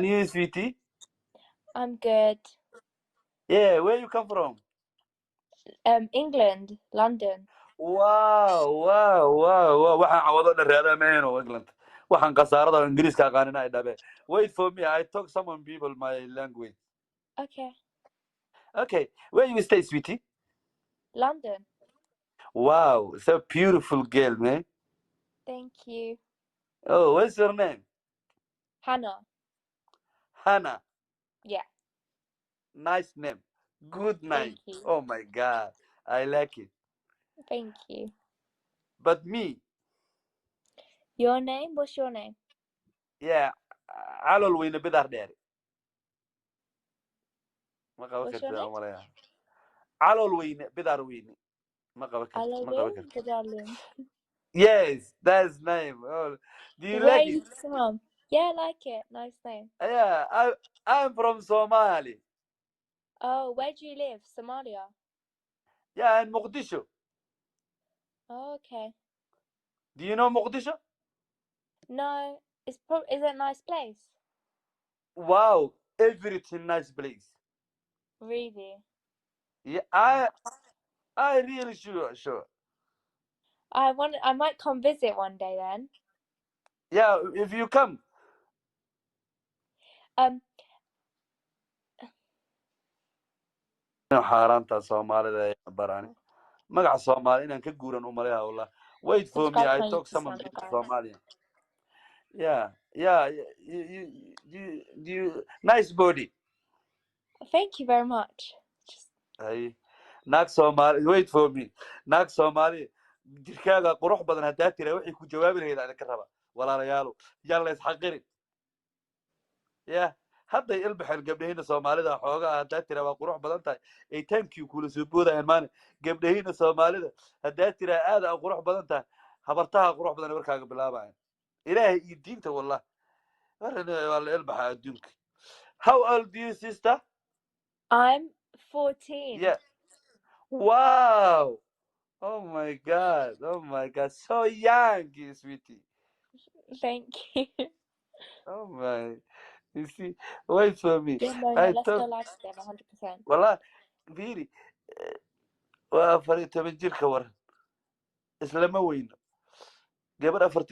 you, sweetie? I'm good. Yeah, where you come from? England, London. Wow, wow, wow, wow. Waxaan cawado dhereeda meeno England. Waxaan qasaarada Ingiriiska aqaanina ay dhabe. Wait for me. I talk some people my language. Okay. Okay, where you stay, sweetie? London. Wow, so beautiful girl, man. Thank you. Oh, what's your name? Hannah. Hannah. Yeah. Nice name. Good Thank name. you. Oh my God, I like it. Thank you. But me, Your name? What's your name? yeah, calol weyne bidar dheer. Ma qaban What's your kartid name? aan malaya. Calol weyne bidar weyne. Ma qaban Alawin kartid. Gadalin. Yes, that's name. Oh, do you Where are like it? you from? Yeah, I like it. Nice name. Yeah, I'm from Somali. Oh, where do you live? Somalia. Yeah, in Mogadishu. Oh, okay. Do you know Mogadishu? No, is it a nice place? Wow, everything nice place. Really? Yeah, I really sure. I might come visit one day then. Yeah, if you come. Xaaraanta Soomaalida ay barani. Magaca Soomaali inaan ka guuran u maleeyaa wallah. Wait for me, Subscribe to I my talk YouTube some channel, people guys. Somalian. Yeah, yeah, nice body. Thank you very much. Ay, naag Soomaali, wait for me. Naag Soomaali jirkaaga qurux badan haddaa tira waxay ku jawaabi lahayd aan ka raba. Walaalayaalo, yaan la isxaqirin. Yeah, hadday ilbaxeen gabdhahiina Soomaalida xoogaa haddaa tira waa qurux badan tahay. Ay thank you kula soo boodayaan maane. Gabdhahiina Soomaalida haddaa tira aad aan qurux badan tahay. Habartaha qurux badan markaaga bilaabayan. Ilaahay iyo diinta wallah. Waa la ilbaxa adduunka. How old are you, sister? I'm 14. Yeah. Wow. Oh my God. Oh my God. So young, sweetie. Thank you. Oh my. You see, wait for me. Yeah, Mona, I let's go thought, live together, 100%. والله فيري وافر تمن جير كور اسلام وين gabar afar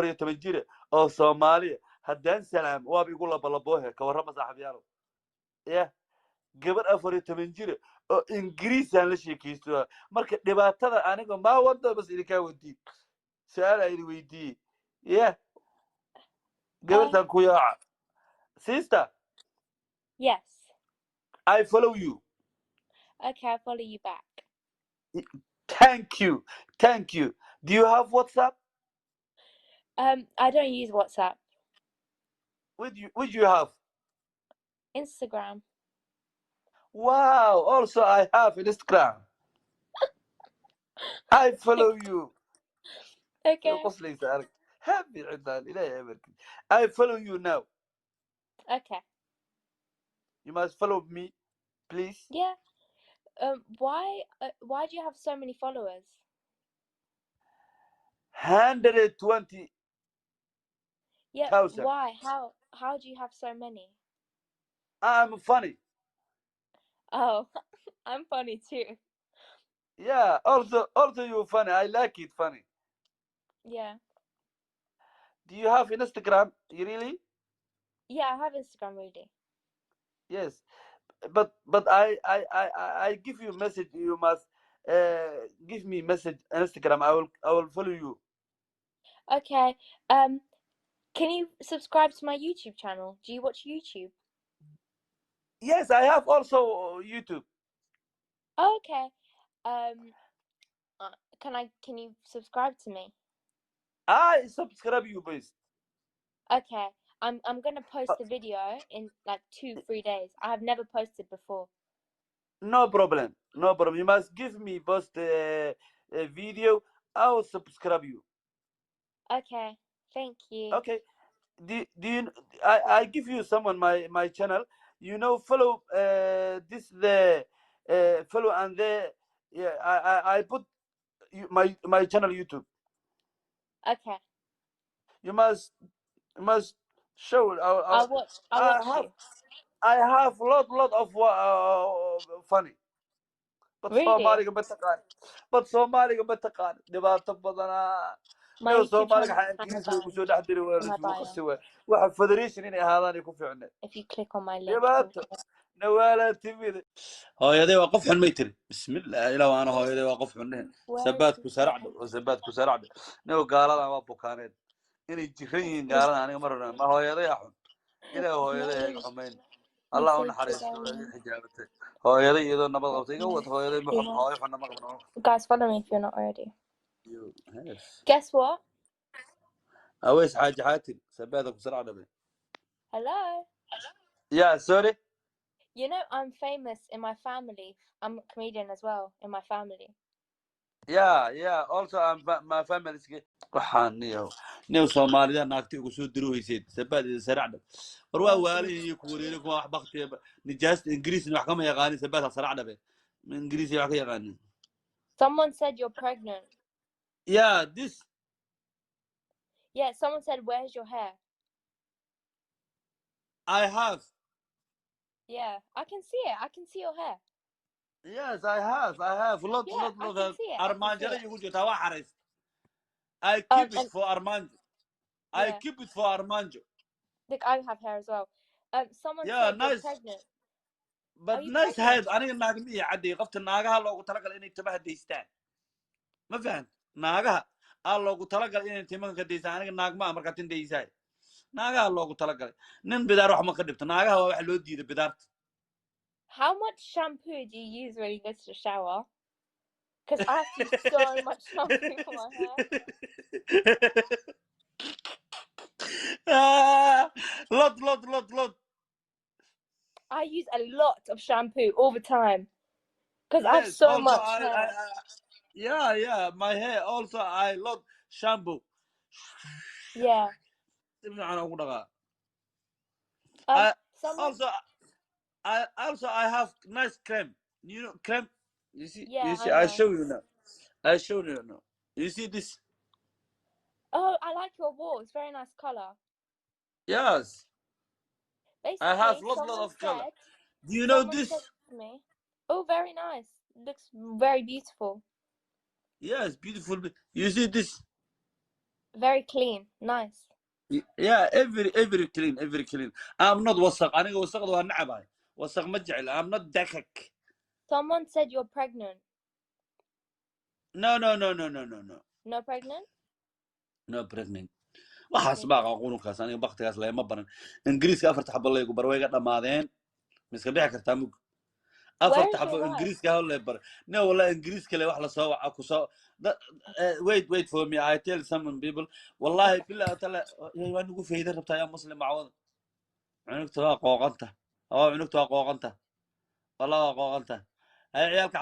iyo toban jir oo Soomaaliya haddaan salaam waa igu la balaboohe ka warrama saaxiibayaal yeah gabar afar iyo toban jir oo Ingiriis aan la sheekaysto marka dhibaatada aniga ma wado bas idinka wadi su'aal ay weydiiyay yeah gabartan ku yaaca sister Yes. I follow you. Okay, I'll follow you back. Thank you. Thank you. Do you have WhatsApp? I don't use WhatsApp. Would you have? Instagram. Wow. Also, I have Instagram. I follow you. Okay. Happy I follow you now. Okay. You must follow me, please. Yeah. Why do you have so many followers? 120,000. Yeah, why? How do you have so many? I'm funny. Oh, I'm funny too. Yeah, also you're funny. I like it funny. Yeah. Do you have Instagram? You really? Yeah, I have Instagram really. Yes. But I give you a message. You must give me message on Instagram. I will follow you. Okay. Can you subscribe to my YouTube channel? Do you watch YouTube? Yes, I have also YouTube. Oh, okay. Can you subscribe to me? I subscribe you, please. Okay. I'm gonna post a video in like 2-3 days. I have never posted before. No problem. No problem. You must give me post a video. I will subscribe you. Okay. Thank you. Okay. Do you? I give you someone my channel. You know, follow this the follow and the yeah. I put my channel YouTube. Okay. You must show I'll watch you. I have lot of funny but Really? Soomaaliga ma taqaan dhibaato badana My no YouTube Soomaaliga channel xaan has a ingiriisiga ku soo bio dhex diri waa in la my isugu bio. qasi waa waxa federation inay ahaadaan ay ku fiicneen If you click on my link. dhibaato nawaala timid hooyaday waa qof xun may tiri bismillah ilaa waana hooyaday waa qof xun Where is sabaadku this saracdo button? oo sabaadku saracdo no gaaladan waa bukaaneen inay jiran yihiin gaaladan aniga mar ma hooyaday xun ilaa hooyaday ay xumayn Allah You u said naxariisto today. ay xijaabatay hooyaday iyadoo nabad qabtay iga wad hooyaday ma You xun want- hooyo xun ma qabno Guys, follow me if you're not already. yes Guess what? aweys xaaji xaatin sabaadku saracdo Hello. yeah sorry You know I'm famous in my family. I'm a comedian as well in my family. yeah also my family waxaan niyo Soomaalida naagti ugu soo diruuysay sabaadida saracdo war waa waalin iyo ku wareerin ku wax baqti nijaas ingiriisi wax kama yaqaan sabaadka saracdo be ingiriisi wax ka yaqaan Someone said you're pregnant. yeah this Yeah, someone said, where's your hair? I have Yeah, I can see it. I can see your hair. yes I have lot Yeah, I can see it. I can see armaanjada it. igu jirta waa xariis I keep it And for Armando I yeah, keep it for Armando look, I have hair as well. Someone yeah said you're nice pregnant. but Are you nice pregnant? head aniga naagmi iyo cadday qofta naagaha loogu talagalay inay timaha deystaan ma fahant naagaha aa loogu talagalay inay timaha ka deystaan aniga naagma markaa tin deysaay naagaha loogu talagalay nin bidaar wax ma ka dhibto naagaha waa wax loo diiday bidaarta How much shampoo do you use when you go to the shower? Because I have to use so much shampoo for my hair. lot I use a lot of shampoo all the time. Because I have yes so also much hair. yeah my hair also I love shampoo Yeah. si fiican ugu dhaqaa Someone. also I have nice cream you know cream Yeah, you see I I know. show you now you see this Oh, I like your wall. It's very nice color. yes Basically, I have lot someone of color said. do you know Someone this said to me, "Oh, very nice. Looks very beautiful. yes beautiful you see this Very clean. Nice." yeah every clean I'm not wasaq aniga wasaqda waa nacabahay wasaq ma jecel I'm not dakak Someone said you're pregnant. no No pregnant? no pregnant waxaas baa qaqunkaas aniga baqtigaas leema baran ingiriiska afarta xabo leegu bar way ga dhamaadeen miska dhici kartaa mug Where afarta is xabo your wife? ingiriiska hal leey bar no wala ingiriiska le wax la soo waca ku soo wait for me I tell some people wallahi billahi taala waan ugu fayda rabtaa ya muslim macawada cunugta waa qooqanta waa cunugta waa qooqanta والله قوقنته هاي عيالك